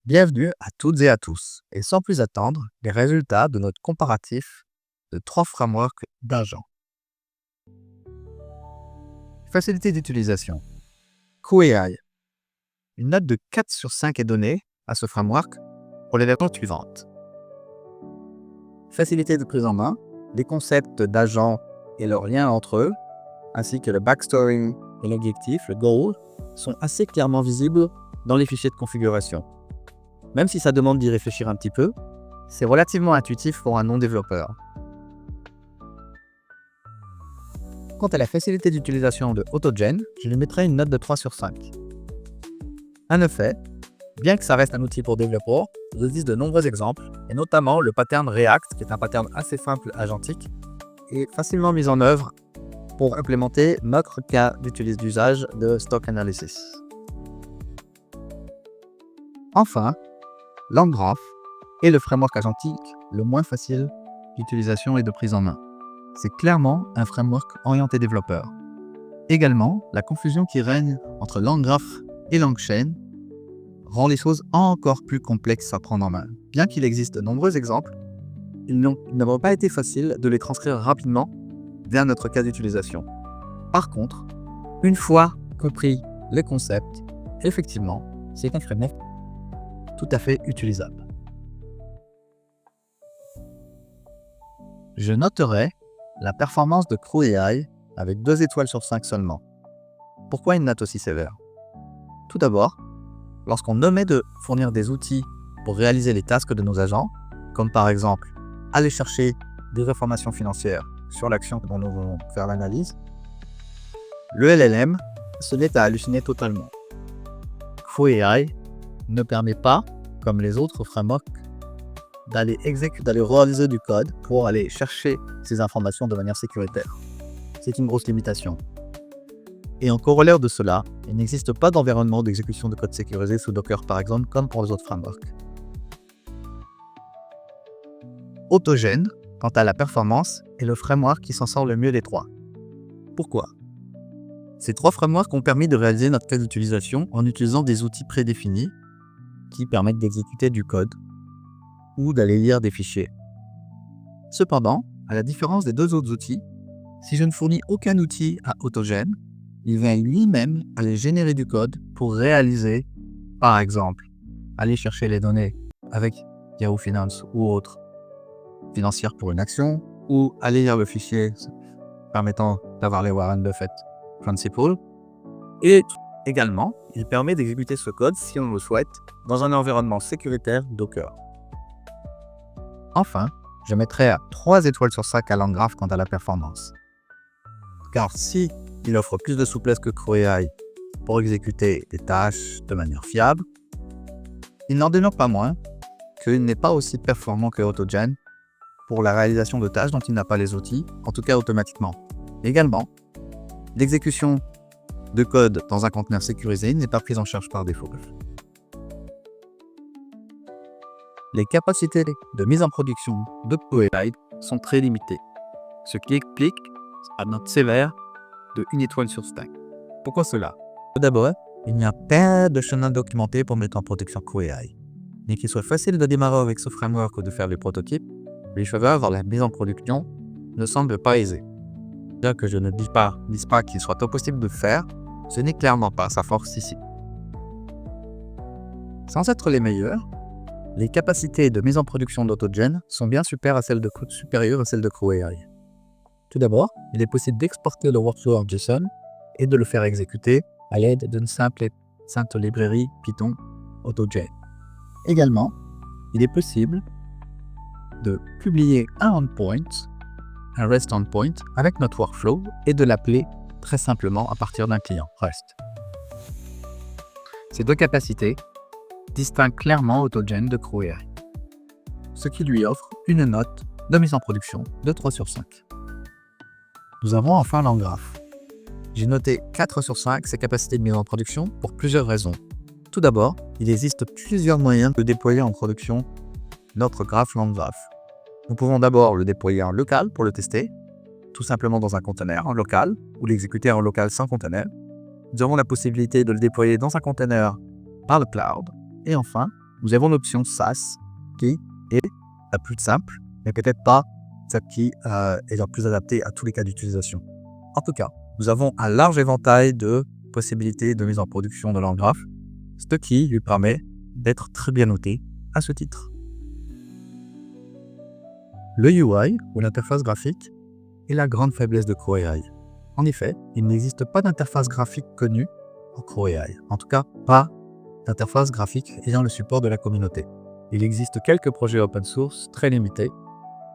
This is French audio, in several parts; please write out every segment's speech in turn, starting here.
Bienvenue à toutes et à tous, et sans plus attendre, les résultats de notre comparatif de 3 frameworks d'agents. Facilité d'utilisation. QAI. Une note de 4 sur 5 est donnée à ce framework pour les raisons suivantes. Facilité de prise en main, les concepts d'agents et leurs liens entre eux, ainsi que le backstory et l'objectif, le goal, sont assez clairement visibles dans les fichiers de configuration. Même si ça demande d'y réfléchir un petit peu, c'est relativement intuitif pour un non-développeur. Quant à la facilité d'utilisation de AutoGen, je lui mettrai une note de 3 sur 5. En effet, bien que ça reste un outil pour développeurs, il existe de nombreux exemples, et notamment le pattern React, qui est un pattern assez simple agentique, et facilement mis en œuvre pour implémenter notre cas d'usage de Stock Analysis. Enfin, LangGraph est le framework agentique le moins facile d'utilisation et de prise en main. C'est clairement un framework orienté développeur. Également, la confusion qui règne entre LangGraph et LangChain rend les choses encore plus complexes à prendre en main. Bien qu'il existe de nombreux exemples, ils n'ont pas été faciles de les transcrire rapidement vers notre cas d'utilisation. Par contre, une fois compris le concept, effectivement, c'est un framework tout à fait utilisable. Je noterai la performance de QAI avec 2 étoiles sur 5 seulement. Pourquoi une note aussi sévère? Tout d'abord, lorsqu'on omet de fournir des outils pour réaliser les tasks de nos agents, comme par exemple aller chercher des informations financières sur l'action dont nous voulons faire l'analyse, le LLM se met à halluciner totalement. QAI ne permet pas, comme les autres frameworks, d'aller réaliser du code pour aller chercher ces informations de manière sécuritaire. C'est une grosse limitation. Et en corollaire de cela, il n'existe pas d'environnement d'exécution de code sécurisé sous Docker par exemple, comme pour les autres frameworks. AutoGen, quant à la performance, est le framework qui s'en sort le mieux des 3. Pourquoi? Ces 3 frameworks ont permis de réaliser notre cas d'utilisation en utilisant des outils prédéfinis qui permettent d'exécuter du code ou d'aller lire des fichiers. Cependant, à la différence des 2 autres outils, si je ne fournis aucun outil à AutoGen, il va lui-même aller générer du code pour réaliser, par exemple, aller chercher les données avec Yahoo Finance ou autre financière pour une action, ou aller lire le fichier permettant d'avoir les Warren Buffett Principles. Et également, il permet d'exécuter ce code, si on le souhaite, dans un environnement sécuritaire Docker. Enfin, je mettrai à 3 étoiles sur 5 à LangGraph quant à la performance. Car si il offre plus de souplesse que QAI pour exécuter des tâches de manière fiable, il n'en demeure pas moins qu'il n'est pas aussi performant que AutoGen pour la réalisation de tâches dont il n'a pas les outils, en tout cas automatiquement. Également, l'exécution de code dans un conteneur sécurisé n'est pas prise en charge par défaut. Les capacités de mise en production de QAI sont très limitées, ce qui explique la note sévère de 1 étoile sur 5. Pourquoi cela? Tout d'abord, il n'y a pas de chemin documenté pour mettre en production QAI. Bien qu'il soit facile de démarrer avec ce framework ou de faire les prototypes, les chemins vers la mise en production ne semblent pas aisés. Bien que je ne dis pas qu'il soit impossible de faire, ce n'est clairement pas sa force ici. Sans être les meilleurs, les capacités de mise en production d'AutoGen sont bien supérieures à celles de QAI. Tout d'abord, il est possible d'exporter le workflow en JSON et de le faire exécuter à l'aide d'une simple librairie Python AutoGen. Également, il est possible de publier un REST endpoint avec notre workflow et de l'appeler très simplement à partir d'un client REST. Ces 2 capacités distinguent clairement AutoGen de QAI, ce qui lui offre une note de mise en production de 3 sur 5. Nous avons enfin LangGraph. J'ai noté 4 sur 5 ses capacités de mise en production pour plusieurs raisons. Tout d'abord, il existe plusieurs moyens de déployer en production notre graphe LangGraph. Nous pouvons d'abord le déployer en local pour le tester, tout simplement dans un conteneur en local, ou l'exécuter en local sans conteneur. Nous avons la possibilité de le déployer dans un conteneur par le cloud. Et enfin, nous avons l'option SaaS qui est la plus simple, mais peut-être pas celle qui est la plus adaptée à tous les cas d'utilisation. En tout cas, nous avons un large éventail de possibilités de mise en production de l'Anggraph, ce qui lui permet d'être très bien noté à ce titre. Le UI, ou l'interface graphique, est la grande faiblesse de CrowAI. En effet, il n'existe pas d'interface graphique connue en CrowAI. En tout cas, pas d'interface graphique ayant le support de la communauté. Il existe quelques projets open source très limités,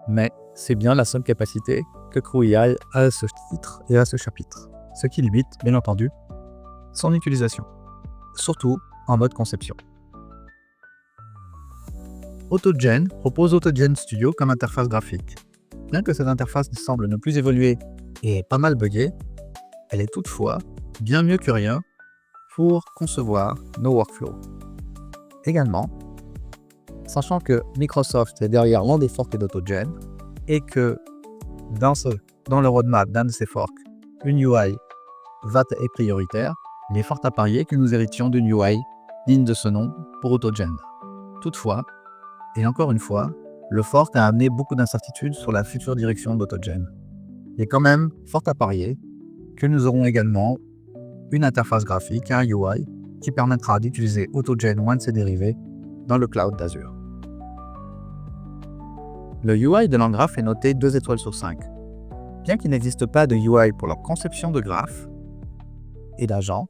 mais c'est bien la seule capacité que CrowAI a à ce titre et à ce chapitre, ce qui limite, bien entendu, son utilisation, surtout en mode conception. AutoGen propose AutoGen Studio comme interface graphique. Bien que cette interface semble ne plus évoluer et pas mal buggée, elle est toutefois bien mieux que rien pour concevoir nos workflows. Également, sachant que Microsoft est derrière l'un des forks d'AutoGen et que dans le roadmap d'un de ces forks, une UI VAT est prioritaire, il est fort à parier que nous héritions d'une UI digne de ce nom pour AutoGen. Toutefois, et encore une fois, le fork a amené beaucoup d'incertitudes sur la future direction d'AutoGen. Il est quand même fort à parier que nous aurons également une interface graphique, un UI, qui permettra d'utiliser AutoGen ou un de ses dérivés dans le cloud d'Azure. Le UI de l'Anggraph est noté 2 étoiles sur 5. Bien qu'il n'existe pas de UI pour la conception de graphes et d'agents,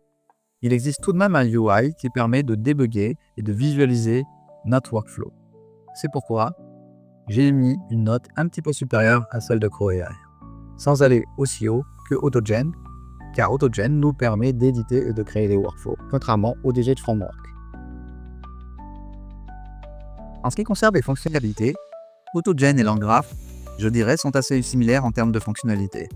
il existe tout de même un UI qui permet de débugger et de visualiser notre workflow. C'est pourquoi j'ai mis une note un petit peu supérieure à celle de CrowAI, sans aller aussi haut que AutoGen, car AutoGen nous permet d'éditer et de créer des workflows, contrairement au DJ de Framework. En ce qui concerne les fonctionnalités, AutoGen et l'Anggraph, je dirais, sont assez similaires en termes de fonctionnalités.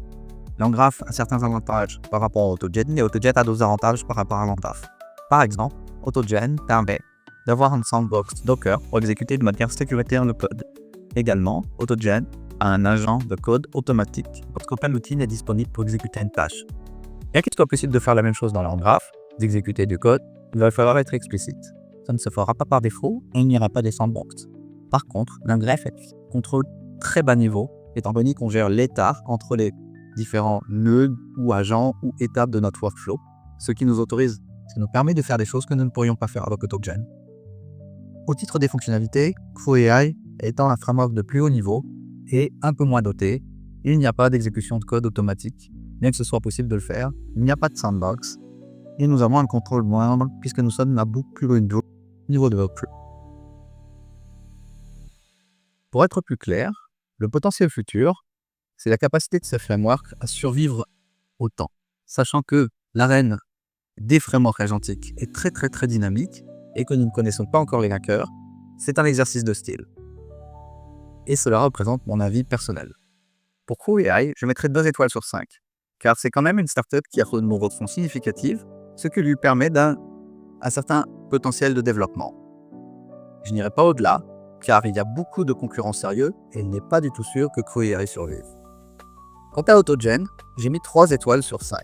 L'Anggraph a certains avantages par rapport à AutoGen et AutoGen a d'autres avantages par rapport à l'Anggraph. Par exemple, AutoGen permet d'avoir un sandbox Docker pour exécuter de manière sécuritaire le code. Également, AutoGen a un agent de code automatique lorsqu'aucun outil n'est disponible pour exécuter une tâche. Bien qu'il soit possible de faire la même chose dans l'Anggraph, d'exécuter du code, il va falloir être explicite. Ça ne se fera pas par défaut et il n'y aura pas des sandbox. Par contre, l'Anggraph contrôle très bas niveau, étant donné qu'on gère l'état entre les différents nœuds ou agents ou étapes de notre workflow, ce qui nous permet de faire des choses que nous ne pourrions pas faire avec AutoGen. Au titre des fonctionnalités, CrowAI étant un framework de plus haut niveau et un peu moins doté, il n'y a pas d'exécution de code automatique, bien que ce soit possible de le faire, il n'y a pas de sandbox, et nous avons un contrôle moindre puisque nous sommes à beaucoup plus haut niveau de workflow. Pour être plus clair, le potentiel futur, c'est la capacité de ce framework à survivre au temps, sachant que l'arène des frameworks agentiques est très dynamique et que nous ne connaissons pas encore les vainqueurs, c'est un exercice de style. Et cela représente mon avis personnel. Pour CrowAI, je mettrai 2 étoiles sur 5, car c'est quand même une startup qui a une levée de fonds significative, ce qui lui permet un certain potentiel de développement. Je n'irai pas au-delà, car il y a beaucoup de concurrents sérieux et il n'est pas du tout sûr que CrowAI survive. Quant à AutoGen, j'ai mis 3 étoiles sur 5.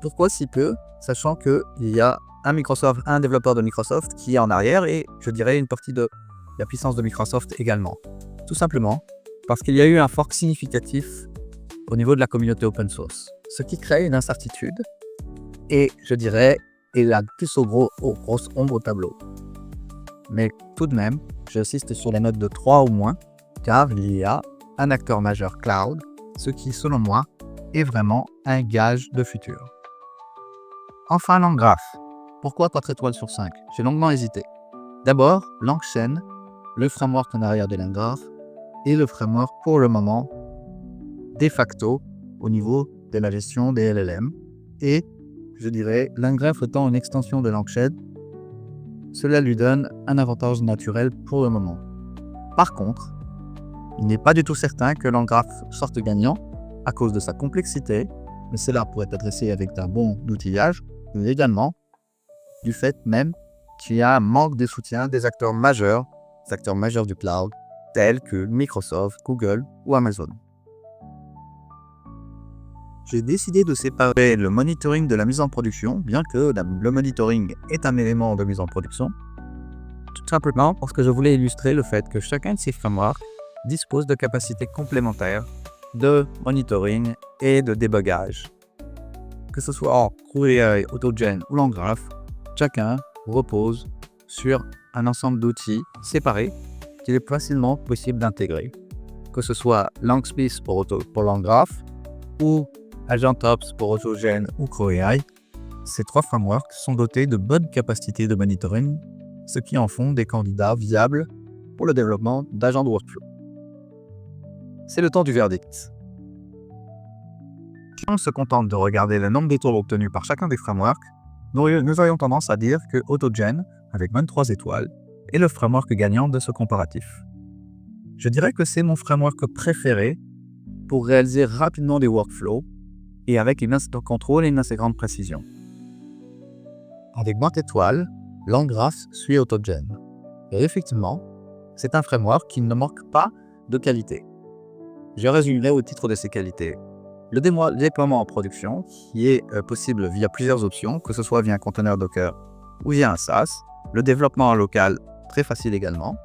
Pourquoi si peu, sachant qu'il y a un développeur de Microsoft qui est en arrière et je dirais une partie de la puissance de Microsoft également. Tout simplement parce qu'il y a eu un fork significatif au niveau de la communauté open source, ce qui crée une incertitude et je dirais est la plus grosse ombre au tableau. Mais tout de même, j'insiste sur les notes de 3 ou moins, car il y a un acteur majeur cloud, ce qui, selon moi, est vraiment un gage de futur. Enfin, l'Anggraph. Pourquoi 4 étoiles sur 5 ? J'ai longuement hésité. D'abord, LangChain, le framework en arrière de l'Anggraph, est le framework pour le moment de facto au niveau de la gestion des LLM. Et, je dirais, l'Anggraph étant une extension de LangChain, cela lui donne un avantage naturel pour le moment. Par contre, il n'est pas du tout certain que l'Anggraph sorte gagnant à cause de sa complexité, mais cela pourrait être adressé avec un bon outillage, mais également du fait même qu'il y a un manque de soutien des acteurs majeurs du cloud, tels que Microsoft, Google ou Amazon. J'ai décidé de séparer le monitoring de la mise en production, bien que le monitoring est un élément de mise en production, Tout simplement parce que je voulais illustrer le fait que chacun de ces frameworks dispose de capacités complémentaires de monitoring et de débugage. Que ce soit en CrewAI, AutoGen ou LangGraph, chacun repose sur un ensemble d'outils séparés qu'il est facilement possible d'intégrer. Que ce soit LangSpace pour LangGraph ou AgentOps pour AutoGen ou CrewAI, ces trois frameworks sont dotés de bonnes capacités de monitoring, ce qui en font des candidats viables pour le développement d'agents de workflow. C'est le temps du verdict. Si on se contente de regarder le nombre d'étoiles obtenues par chacun des frameworks, nous aurions tendance à dire que AutoGen, avec 23 étoiles, est le framework gagnant de ce comparatif. Je dirais que c'est mon framework préféré pour réaliser rapidement des workflows et avec une instant contrôle et une assez grande précision. Avec 20 étoiles, LangGraph suit AutoGen. Et effectivement, c'est un framework qui ne manque pas de qualité. Je résumerai au titre de ces qualités. Le déploiement en production, qui est possible via plusieurs options, que ce soit via un conteneur Docker ou via un SaaS. Le développement en local, très facile également.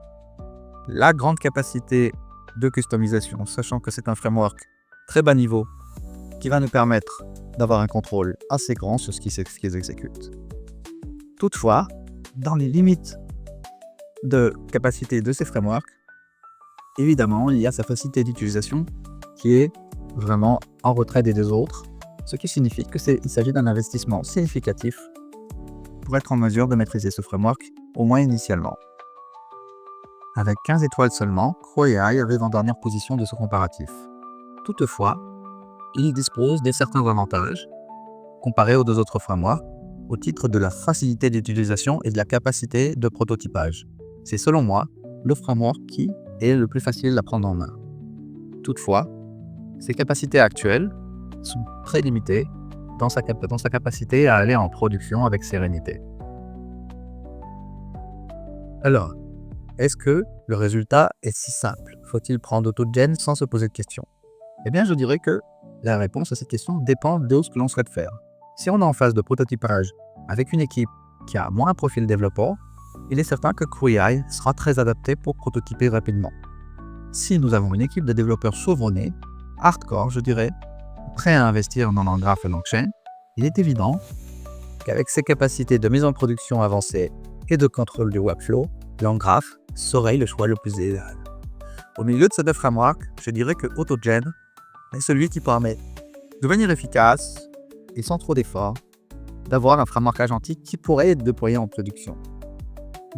La grande capacité de customisation, sachant que c'est un framework très bas niveau, qui va nous permettre d'avoir un contrôle assez grand sur ce qui s'exécute. Toutefois, dans les limites de capacité de ces frameworks, évidemment, il y a sa facilité d'utilisation qui est vraiment en retrait des deux autres, ce qui signifie qu'il s'agit d'un investissement significatif pour être en mesure de maîtriser ce framework, au moins initialement. Avec 15 étoiles seulement, CrewAI arrive en dernière position de ce comparatif. Toutefois, il dispose de certains avantages comparés aux deux autres frameworks, au titre de la facilité d'utilisation et de la capacité de prototypage. C'est selon moi le framework qui est le plus facile à prendre en main. Toutefois, ses capacités actuelles sont très limitées dans sa capacité à aller en production avec sérénité. Alors, est-ce que le résultat est si simple? Faut-il prendre AutoGen sans se poser de questions? Eh bien, je dirais que la réponse à cette question dépend de ce que l'on souhaite faire. Si on est en phase de prototypage avec une équipe qui a moins un profil développeur, il est certain que CrewAI sera très adapté pour prototyper rapidement. Si nous avons une équipe de développeurs chevronnés, hardcore je dirais, prêts à investir dans LangGraph et LangChain, il est évident qu'avec ses capacités de mise en production avancées et de contrôle du workflow, LangGraph serait le choix le plus idéal. Au milieu de ces deux frameworks, je dirais que AutoGen est celui qui permet de manière efficace et sans trop d'efforts, d'avoir un framework agentique qui pourrait être déployé en production.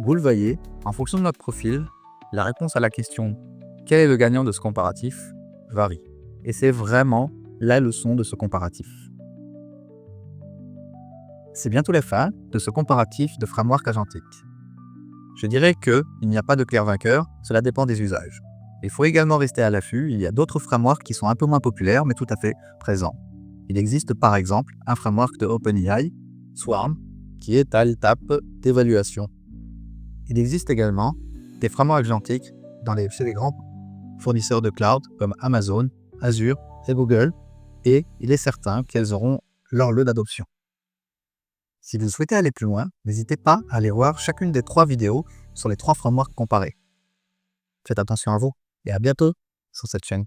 Vous le voyez, en fonction de notre profil, la réponse à la question « Quel est le gagnant de ce comparatif ?» varie. Et c'est vraiment la leçon de ce comparatif. C'est bientôt la fin de ce comparatif de framework agentique. Je dirais qu'il n'y a pas de clair vainqueur, cela dépend des usages. Il faut également rester à l'affût, il y a d'autres frameworks qui sont un peu moins populaires mais tout à fait présents. Il existe par exemple un framework de OpenAI, Swarm, qui est à l'étape d'évaluation. Il existe également des frameworks agentiques chez les grands fournisseurs de cloud comme Amazon, Azure et Google, et il est certain qu'elles auront leur lot d'adoption. Si vous souhaitez aller plus loin, n'hésitez pas à aller voir chacune des 3 vidéos sur les 3 frameworks comparés. Faites attention à vous et à bientôt sur cette chaîne.